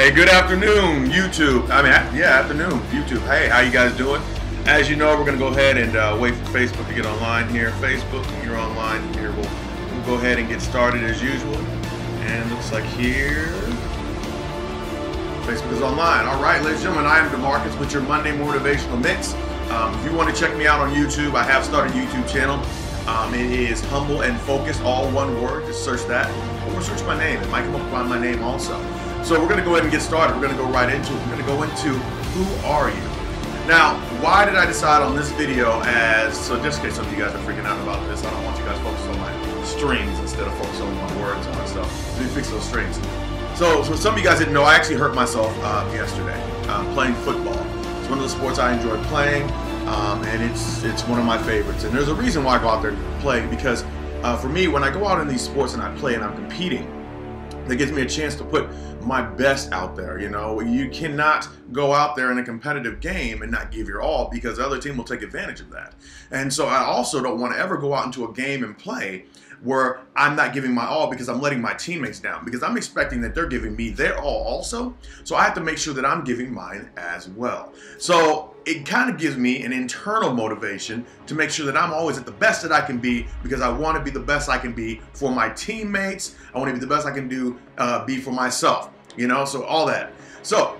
Hey, good afternoon, YouTube. Afternoon, YouTube. Hey, how you guys doing? As you know, we're going to go ahead and wait for Facebook to get online here. Facebook, you're online here. We'll go ahead and get started as usual. And looks like here, Facebook is online. All right, ladies and gentlemen, I am DeMarcus with your Monday Motivational Mix. If you want to check me out on YouTube, I have started a YouTube channel. It is Humble and Focused, all one word. Just search that. Or search my name. It might come up by my name also. So we're going to go ahead and get started. We're going to go right into it. We're going to go into who are you? Now, why did I decide on this video so just in case some of you guys are freaking out about this, I don't want you guys focused on my strings instead of focused on my words and my stuff. Let me fix those strings. So some of you guys didn't know, I actually hurt myself yesterday playing football. It's one of the sports I enjoy playing, and it's one of my favorites. And there's a reason why I go out there and play, because for me, when I go out in these sports and I play and I'm competing, that gives me a chance to put my best out there. You know, you cannot go out there in a competitive game and not give your all, because the other team will take advantage of that. And so I also don't want to ever go out into a game and play where I'm not giving my all because I'm letting my teammates down, because I'm expecting that they're giving me their all also. So I have to make sure that I'm giving mine as well. So it kind of gives me an internal motivation to make sure that I'm always at the best that I can be, because I want to be the best I can be for my teammates. I want to be the best I can be for myself, you know, so all that. So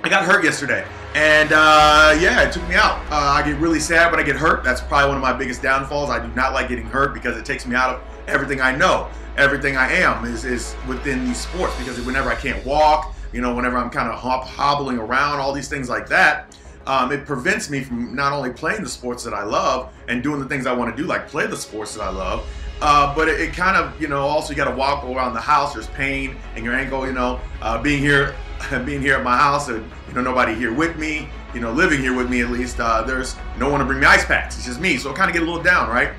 I got hurt yesterday, and yeah, it took me out. I get really sad when I get hurt. That's probably one of my biggest downfalls. I do not like getting hurt because it takes me out of everything I know. Everything I am is within these sports, because whenever I can't walk, you know, whenever I'm kind of hobbling around, all these things like that, it prevents me from not only playing the sports that I love and doing the things I want to do, like play the sports that I love, but it kind of, you know, also you got to walk around the house. There's pain in your ankle, you know, being here at my house, and you know, nobody here with me, you know, living here with me at least. There's no one to bring me ice packs. It's just me, so I kind of get a little down, right?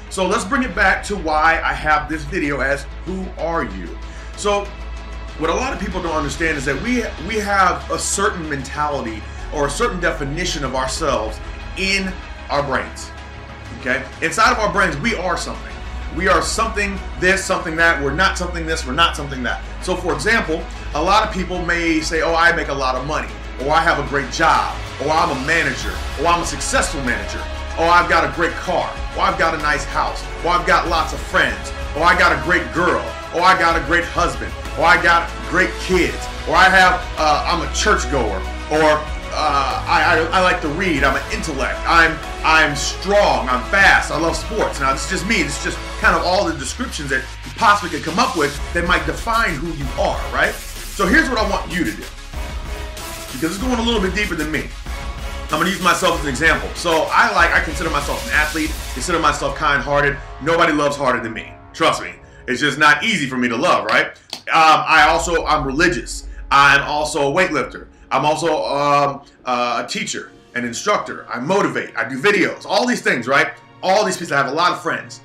So let's bring it back to why I have this video as who are you? So what a lot of people don't understand is that we have a certain mentality or a certain definition of ourselves in our brains. Okay? Inside of our brains, we are something. We are something this, something that. We're not something this, we're not something that. So for example, a lot of people may say, oh, I make a lot of money, or I have a great job, or I'm a manager, or I'm a successful manager, or I've got a great car, or I've got a nice house, or I've got lots of friends, or I got a great girl, or I got a great husband, or I got great kids, or I'm a churchgoer, or I like to read, I'm an intellect, I'm strong, I'm fast, I love sports. Now it's just me, it's just kind of all the descriptions that you possibly could come up with that might define who you are, right? So here's what I want you to do, because it's going a little bit deeper than me. I'm gonna use myself as an example. So I consider myself an athlete, consider myself kind-hearted. Nobody loves harder than me, trust me. It's just not easy for me to love, right? I'm religious. I'm also a weightlifter. I'm also a teacher, an instructor. I motivate, I do videos, all these things, right? All these pieces, I have a lot of friends.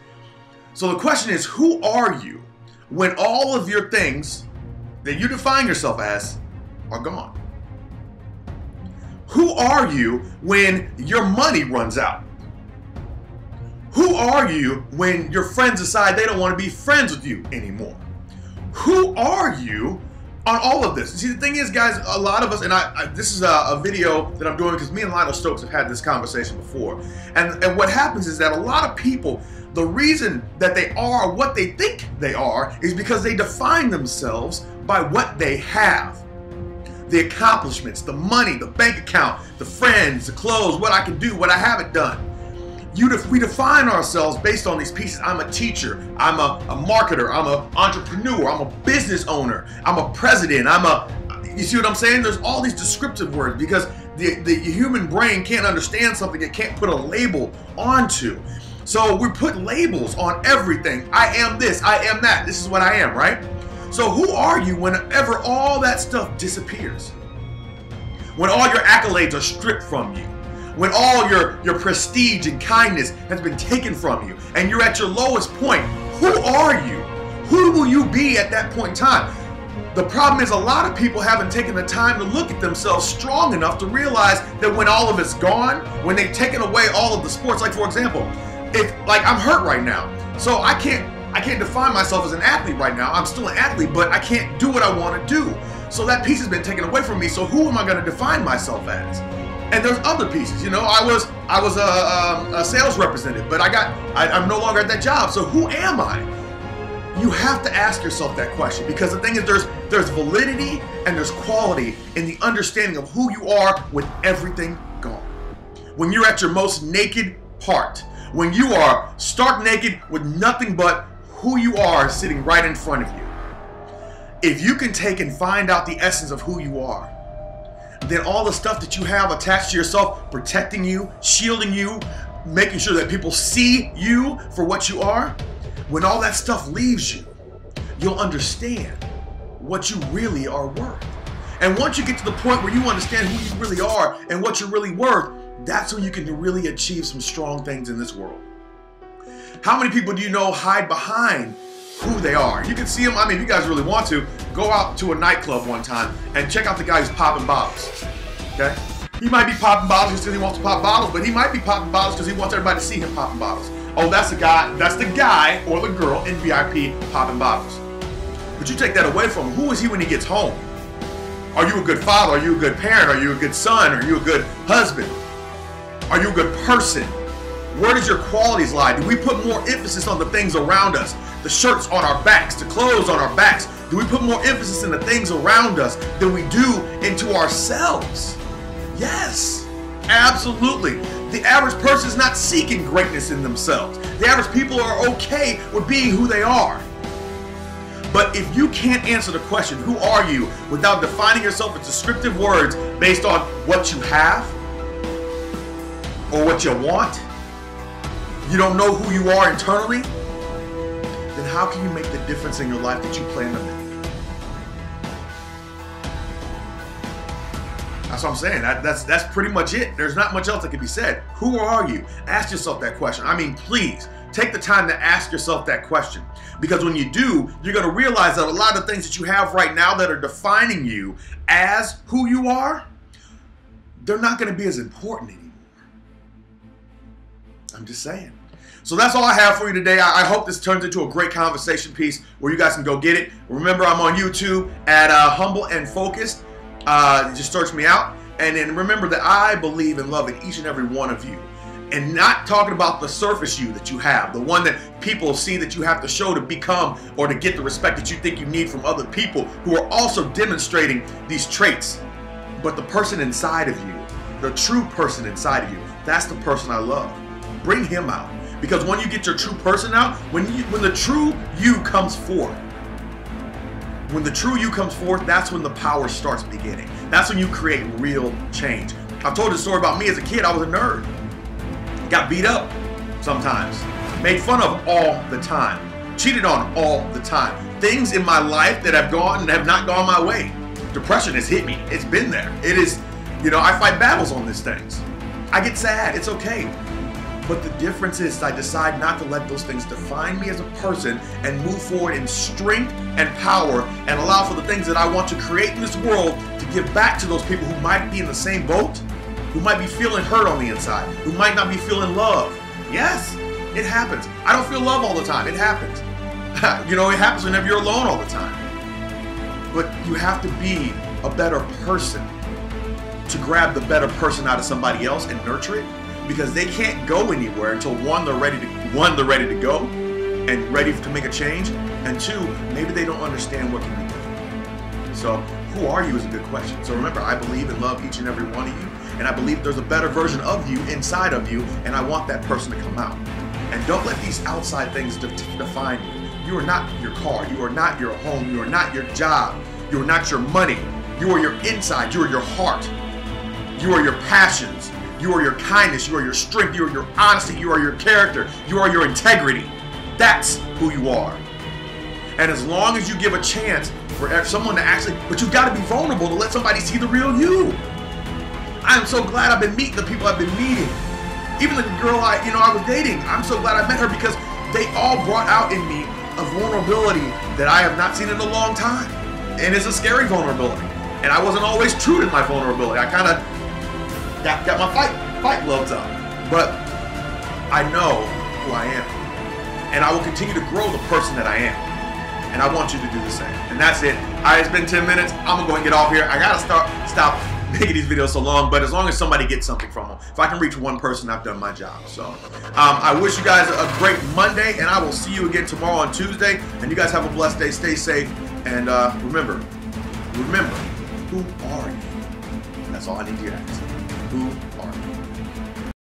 So the question is, who are you when all of your things that you define yourself as are gone? Who are you when your money runs out? Who are you when your friends decide they don't want to be friends with you anymore? Who are you on all of this? See, the thing is, guys, a lot of us, and this is a video that I'm doing because me and Lionel Stokes have had this conversation before. And what happens is that a lot of people, the reason that they are what they think they are is because they define themselves by what they have. The accomplishments, the money, the bank account, the friends, the clothes, what I can do, what I haven't done. We define ourselves based on these pieces. I'm a teacher, I'm a marketer, I'm an entrepreneur, I'm a business owner, I'm a president, you see what I'm saying? There's all these descriptive words because the human brain can't understand something it can't put a label onto. So we put labels on everything. I am this, I am that, this is what I am, right? So who are you whenever all that stuff disappears? When all your accolades are stripped from you? When all your prestige and kindness has been taken from you and you're at your lowest point, who are you? Who will you be at that point in time? The problem is a lot of people haven't taken the time to look at themselves strong enough to realize that when all of it's gone, when they've taken away all of the sports, like for example, like I'm hurt right now, so I can't define myself as an athlete right now. I'm still an athlete, but I can't do what I want to do. So that piece has been taken away from me. So who am I going to define myself as? And there's other pieces. You know, I was a sales representative, but I'm no longer at that job. So who am I? You have to ask yourself that question, because the thing is, there's validity and there's quality in the understanding of who you are with everything gone. When you're at your most naked part, when you are stark naked with nothing but who you are sitting right in front of you. If you can take and find out the essence of who you are, then all the stuff that you have attached to yourself, protecting you, shielding you, making sure that people see you for what you are, when all that stuff leaves you, you'll understand what you really are worth. And once you get to the point where you understand who you really are and what you're really worth, that's when you can really achieve some strong things in this world. How many people do you know hide behind who they are? You can see them. I mean, if you guys really want to, go out to a nightclub one time and check out the guy who's popping bottles. Okay? He might be popping bottles because he wants to pop bottles, but he might be popping bottles because he wants everybody to see him popping bottles. Oh, that's the guy or the girl in VIP popping bottles. But you take that away from him. Who is he when he gets home? Are you a good father? Are you a good parent? Are you a good son? Are you a good husband? Are you a good person? Where does your qualities lie? Do we put more emphasis on the things around us? The shirts on our backs, the clothes on our backs. Do we put more emphasis in the things around us than we do into ourselves? Yes, absolutely. The average person is not seeking greatness in themselves. The average people are okay with being who they are. But if you can't answer the question, who are you, without defining yourself with descriptive words based on what you have or what you want, you don't know who you are internally, then how can you make the difference in your life that you plan to make? That's what I'm saying. That's pretty much it. There's not much else that can be said. Who are you? Ask yourself that question. I mean, please, take the time to ask yourself that question. Because when you do, you're going to realize that a lot of the things that you have right now that are defining you as who you are, they're not going to be as important anymore. I'm just saying. So that's all I have for you today. I hope this turns into a great conversation piece where you guys can go get it. Remember, I'm on YouTube at Humble and Focused. Just search me out. And then remember that I believe in loving each and every one of you. And not talking about the surface you that you have, the one that people see that you have to show to become or to get the respect that you think you need from other people who are also demonstrating these traits. But the person inside of you, the true person inside of you, that's the person I love. Bring him out. Because when you get your true person out, when the true you comes forth, that's when the power starts beginning. That's when you create real change. I've told you a story about me as a kid. I was a nerd. Got beat up sometimes. Made fun of all the time. Cheated on all the time. Things in my life that have gone and have not gone my way. Depression has hit me. It's been there. It is, I fight battles on these things. I get sad. It's okay. But the difference is I decide not to let those things define me as a person and move forward in strength and power and allow for the things that I want to create in this world to give back to those people who might be in the same boat, who might be feeling hurt on the inside, who might not be feeling love. Yes, it happens. I don't feel love all the time. It happens. It happens whenever you're alone all the time. But you have to be a better person to grab the better person out of somebody else and nurture it. Because they can't go anywhere until one, they're ready to go and ready to make a change, and two, maybe they don't understand what can be done. So who are you is a good question. So remember, I believe and love each and every one of you, and I believe there's a better version of you inside of you, and I want that person to come out. And don't let these outside things define you. You are not your car, you are not your home, you are not your job, you are not your money, you are your inside, you are your heart, you are your passions, you are your kindness, you are your strength, you are your honesty, you are your character, you are your integrity. That's who you are. And as long as you give a chance for someone to but you've got to be vulnerable to let somebody see the real you. I am so glad I've been meeting the people I've been meeting. Even the girl I was dating, I'm so glad I met her because they all brought out in me a vulnerability that I have not seen in a long time. And it's a scary vulnerability. And I wasn't always true to my vulnerability. I kind of got my fight gloves up. But I know who I am. And I will continue to grow the person that I am. And I want you to do the same. And that's it. All right, it's been 10 minutes. I'm going to go and get off here. I got to stop making these videos so long, but as long as somebody gets something from them, if I can reach one person, I've done my job. So I wish you guys a great Monday, and I will see you again tomorrow on Tuesday. And you guys have a blessed day. Stay safe. And remember, who are you? That's all I need you to ask. Who are you?